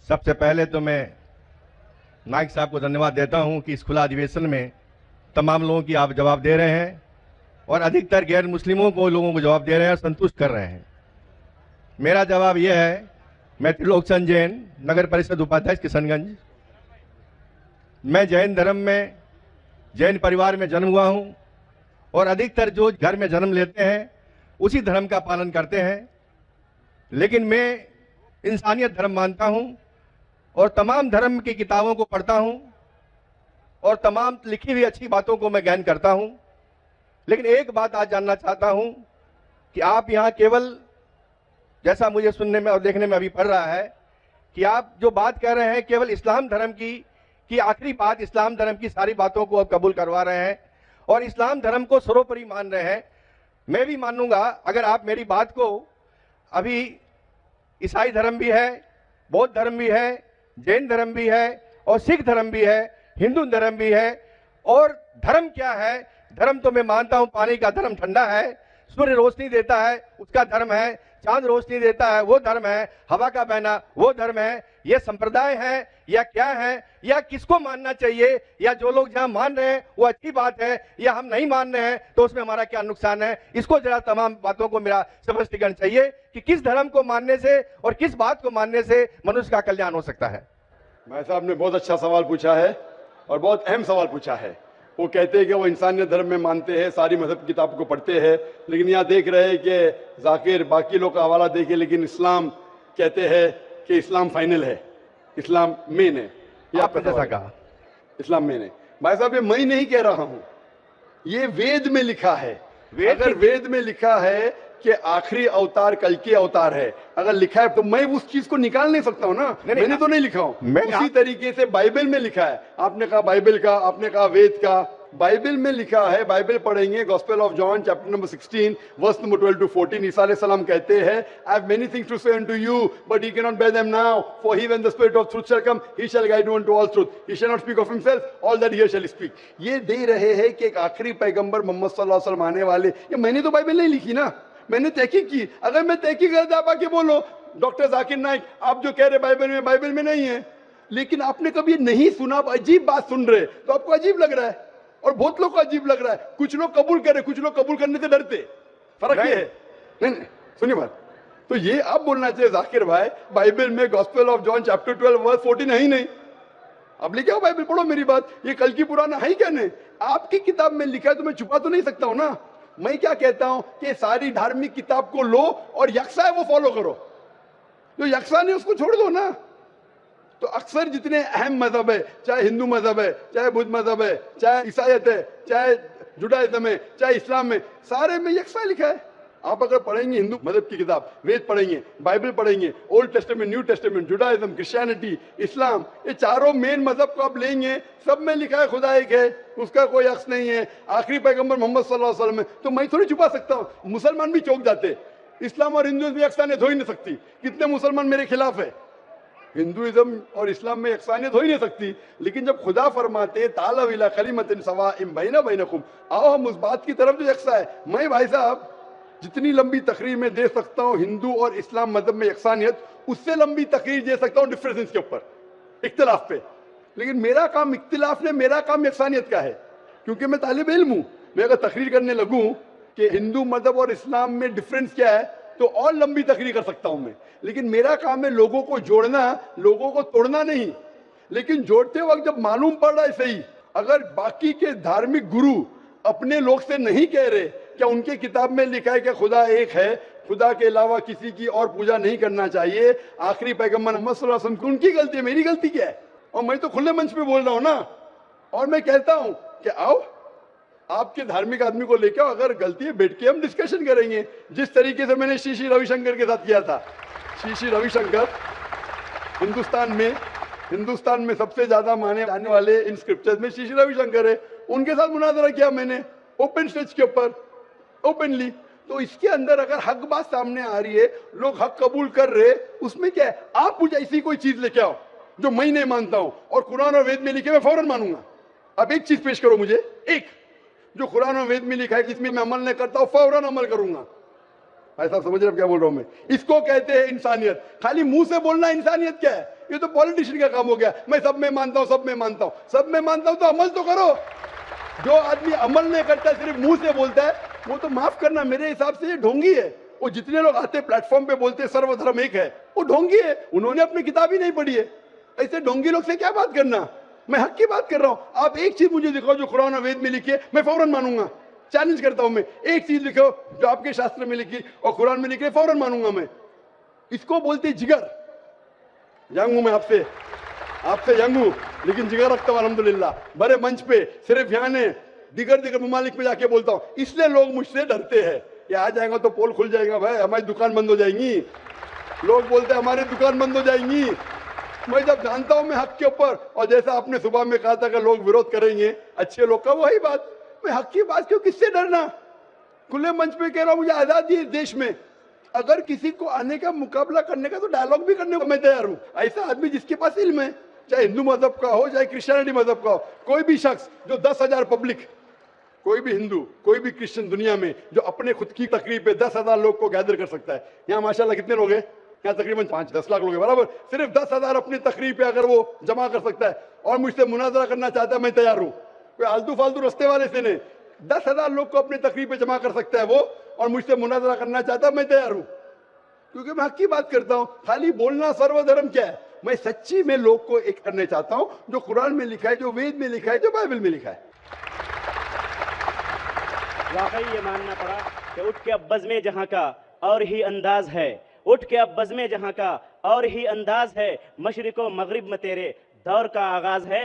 सबसे पहले तो मैं नाइक साहब को धन्यवाद देता हूं कि इस खुला अधिवेशन में तमाम लोगों की आप जवाब दे रहे हैं और अधिकतर गैर मुस्लिमों को लोगों को जवाब दे रहे हैं और संतुष्ट कर रहे हैं। मेरा जवाब यह है, मैं त्रिलोकचंद जैन, नगर परिषद उपाध्यक्ष किशनगंज। मैं जैन धर्म में, जैन परिवार में जन्म हुआ हूं और अधिकतर जो घर में जन्म लेते हैं उसी धर्म का पालन करते हैं, लेकिन मैं इंसानियत धर्म मानता हूं और तमाम धर्म की किताबों को पढ़ता हूं और तमाम लिखी हुई अच्छी बातों को मैं गहन करता हूं। लेकिन एक बात आज जानना चाहता हूं कि आप यहां केवल, जैसा मुझे सुनने में और देखने में अभी पड़ रहा है, कि आप जो बात कह रहे हैं केवल इस्लाम धर्म की आखिरी बात, इस्लाम धर्म की सारी बातों को आप कबूल करवा रहे हैं और इस्लाम धर्म को सर्वोपरि मान रहे हैं। मैं भी मानूंगा अगर आप मेरी बात को, अभी ईसाई धर्म भी है, बौद्ध धर्म भी है, जैन धर्म भी है और सिख धर्म भी है, हिंदू धर्म भी है। और धर्म क्या है? धर्म तो मैं मानता हूं पानी का धर्म ठंडा है, सूर्य रोशनी देता है उसका धर्म है, चांद रोशनी देता है वो धर्म है, हवा का बहना वो धर्म है। ये संप्रदाय है या क्या है, या किसको मानना चाहिए, या जो लोग जहां मान रहे हैं वो अच्छी बात है, या हम नहीं मान रहे हैं तो उसमें हमारा क्या नुकसान है? इसको जरा तमाम बातों को मेरा स्पष्टीकरण चाहिए कि किस धर्म को मानने से और किस बात को मानने से मनुष्य का कल्याण हो सकता है। भाई साहब ने बहुत अच्छा सवाल पूछा है और बहुत अहम सवाल पूछा है। वो कहते हैं कि वो इंसानियत धर्म में मानते हैं, सारी मजहब की किताब को पढ़ते हैं, लेकिन यहाँ देख रहे हैं कि जाकिर बाकी लोग का हवाला देखे, लेकिन इस्लाम कहते हैं कि इस्लाम फाइनल है, इस्लाम मेन है। ये आपका जैसा कहा, इस्लाम मेन है। भाई साहब ये मैं नहीं कह रहा हूं, ये वेद में लिखा है। अगर वेद में लिखा है कि आखिरी अवतार कल की अवतार है, अगर लिखा है तो मैं उस चीज को निकाल नहीं सकता हूं ना। मैंने तो नहीं लिखा हूं, उसी तरीके से बाइबल में लिखा है। आपने कहा बाइबल का, आपने कहा वेद का, बाइबल में लिखा है। बाइबल पढ़ेंगे, gospel of John chapter number 16 verse number 12 to 14, Isa अलैहि सलाम कहते हैं, I have many things to say unto you but you cannot bear them now, for he when the spirit of truth shall come he shall guide you into all truth, he shall not speak of himself, all that he shall speak. ये दे रहे हैं कि एक आखिरी पैगंबर मोहम्मद सल्लल्लाहु अलैहि वसल्लम आने वाले। ये मैंने तो बाइबल नहीं लिखी ना, मैंने तहकीक की। अगर मैं तहकीक कर आप आके बोलो डॉक्टर जाकिर नाइक आप जो कह रहे बाइबल में नहीं है, लेकिन आपने कभी नहीं सुना, अजीब बात सुन रहे तो आपको अजीब लग रहा है और बहुत लोग को अजीब लग रहा है। कुछ लोग कबूल करे, कुछ लोग कबूल करने से डरते। फर्क ये है। नहीं सुनिए बात, तो ये आप बोलना चाहिए जाकिर भाई बाइबल में gospel of John chapter 12 verse 14 है ही नहीं। अब लेके आओ बाइबल, पढ़ो मेरी बात। ये कल की पुराना है ही क्या? नहीं, आपकी किताब में लिखा है तो मैं छुपा तो नहीं सकता हूं ना। मैं क्या कहता हूं कि सारी धार्मिक किताब को लो और यकसा है वो फॉलो करो, जो यकसा नहीं उसको छोड़ दो ना। तो अक्सर जितने अहम मजहब है, चाहे हिंदू मजहब है, चाहे बुद्ध मजहब है, चाहे ईसाईयत है, चाहे जुडाइज्म है, चाहे इस्लाम में, सारे में यकसा लिखा है। आप अगर पढ़ेंगे हिंदू मजहब की किताब, वेद पढ़ेंगे, बाइबल पढ़ेंगे, old testament, new testament, Judaism, Christianity, Islam, ये चारों मेन मजहब को आप लेंगे, सब में लिखा है खुदा एक है, उसका कोई अक्स नहीं है, आखिरी पैगंबर मोहम्मद सल्लल्लाहु अलैहि वसल्लम है। तो मैं थोड़ी छुपा सकता हूँ, मुसलमान भी चौंक जाते। इस्लाम और हिंदुइज्म में यकसानियत हो ही नहीं सकती। कितने मुसलमान मेरे खिलाफ है। हिंदुइज्म और इस्लाम में यकसानियत हो ही नहीं सकती। लेकिन जब खुदा फरमाते तालव इला कलिमतिन सवाइम बैना बैनकुम, आओ हम उस बात की तरफ जो यकसा है। मैं भाई साहब जितनी लंबी तकरीर में दे सकता हूं हिंदू और इस्लाम मजहब में यकसानियत, उससे लंबी तकरीर दे सकता हूं डिफरेंसेस के ऊपर, इख्तिलाफ पे। लेकिन मेरा काम इख्तिलाफ ने, मेरा काम यकसानियत का है, क्योंकि मैं तालिब इल्म हूं। मैं अगर तकरीर करने लगूं कि हिंदू मजहब और इस्लाम में डिफरेंस क्या है तो और लंबी तकरीर कर सकता हूं मैं। लेकिन मेरा काम है लोगों को जोड़ना, लोगों को तोड़ना नहीं। लेकिन जोड़ते वक्त जब मालूम पड़ रहा है सही, अगर बाकी के धार्मिक गुरु अपने लोग से नहीं कह रहे, क्या उनके किताब में लिखा है कि खुदा एक है, खुदा के अलावा किसी की और पूजा नहीं करना चाहिए, आखिरी पैगंबर मोहम्मद सल्लल्लाहु अलैहि वसल्लम, उनकी गलती है, मेरी गलती क्या है? और मैं तो खुले मंच पे बोल रहा हूं ना। और मैं कहता हूं कि आओ आपके धार्मिक आदमी को लेकर, अगर गलती है बैठ के हम डिस्कशन करेंगे, जिस तरीके से मैंने श्री श्री रविशंकर के साथ किया था। श्री श्री रविशंकर हिंदुस्तान में सबसे ज्यादा माने जाने वाले इन स्क्रिप्चर्स में श्री श्री रविशंकर है। उनके साथ मुनाजरा किया मैंने ओपन स्टेज के ऊपर, ओपनली। तो इसके अंदर अगर हक बात सामने आ रही है, लोग हक कबूल कर रहे, उसमें क्या है? आप मुझे ऐसी कोई चीज लेके आओ जो मैं नहीं मानता हूं और कुरान और वेद में लिखे मैं फौरन मानूंगा। अब एक चीज पेश करो मुझे, एक जो कुरान और वेद में लिखा है जिसमें मैं अमल नहीं करता हूं, फौरन अमल करूंगा। ऐसा समझ रहे क्या बोल रहा हूं मैं? इसको कहते हैं इंसानियत। खाली मुंह से बोलना इंसानियत क्या है? ये तो पॉलिटिशियन का काम हो गया। मैं सब में मानता हूं, सब में मानता हूं, सब में मानता हूं तो अमल तो करो। जो आदमी अमल नहीं करता, सिर्फ मुंह से बोलता है, वो तो माफ करना मेरे हिसाब से ये ढोंगी है। वो जितने लोग आते प्लेटफॉर्म पे बोलते सर्वधर्म एक है, वो ढोंगी है। उन्होंने अपनी किताब ही नहीं पढ़ी है। ऐसे ढोंगी लोग से क्या बात करना। मैं हक की बात कर रहा हूं। आप एक चीज मुझे दिखाओ जो कुरान और वेद में लिखी है, मैं फौरन मानूंगा। चैलेंज करता हूं मैं, एक चीज लिखो जो आपके शास्त्र में लिखी और कुरान में लिखी है, फौरन मानूंगा मैं। इसको बोलते जिगर। यंग हूं मैं आपसे यंग हूं, लेकिन जिगर रखता हूं अल्हम्दुलिल्लाह। बड़े मंच पे सिर्फ यहाँ ने दिगर ममालिक में जाके बोलता हूं, इसलिए लोग मुझसे डरते हैं। ये आ जाएगा तो पोल खुल जाएगा, भाई हमारी दुकान बंद हो जाएंगी। लोग बोलते हैं हमारी दुकान बंद हो जाएंगी। मैं जब जानता हूं मैं हक के ऊपर, और जैसा आपने सुबह में कहा था कि लोग विरोध करेंगे अच्छे लोग का, वही बात। मैं हक की बात क्यों, किससे डरना। खुले मंच पे कह रहा हूं, मुझे आजादी है देश में। अगर किसी को आने का मुकाबला करने का तो डायलॉग भी करने को मैं तैयार हूं। ऐसा आदमी जिसके पास इल्म है, चाहे हिंदू मजहब का हो चाहे क्रिश्चियनिटी मजहब का हो, कोई भी शख्स जो 10,000 पब्लिक, कोई भी हिंदू कोई भी क्रिश्चियन दुनिया में जो अपने खुद की तकरीब पे 10,000 लोग को गैदर कर सकता है। यहाँ माशाल्लाह कितने लोग हैं, यहाँ तकरीबन 5-10 लाख लोग हैं बराबर। सिर्फ 10,000 अपनी तकरीब पे अगर वो जमा कर सकता है और मुझसे मुनाजरा करना चाहता है, मैं तैयार हूँ। कोई आलतू फालतू रस्ते वाले से नहीं, 10,000 लोग को अपनी तकरीब पे जमा कर सकता है वो, और मुझसे मुनाजरा करना चाहता है, मैं तैयार हूँ। क्योंकि मैं हक की बात करता हूँ। खाली बोलना सर्वधर्म क्या है। मैं सच्ची में लोग को एक करने चाहता हूँ, जो कुरान में लिखा है, जो वेद में लिखा है, जो बाइबल में लिखा है। वाकई ये मानना पड़ा कि उठ के अब बज़्म जहां का और ही अंदाज है, उठ के अब बज़्म जहां का और ही अंदाज है, मशरिको मगरिब में तेरे दौर का आगाज है।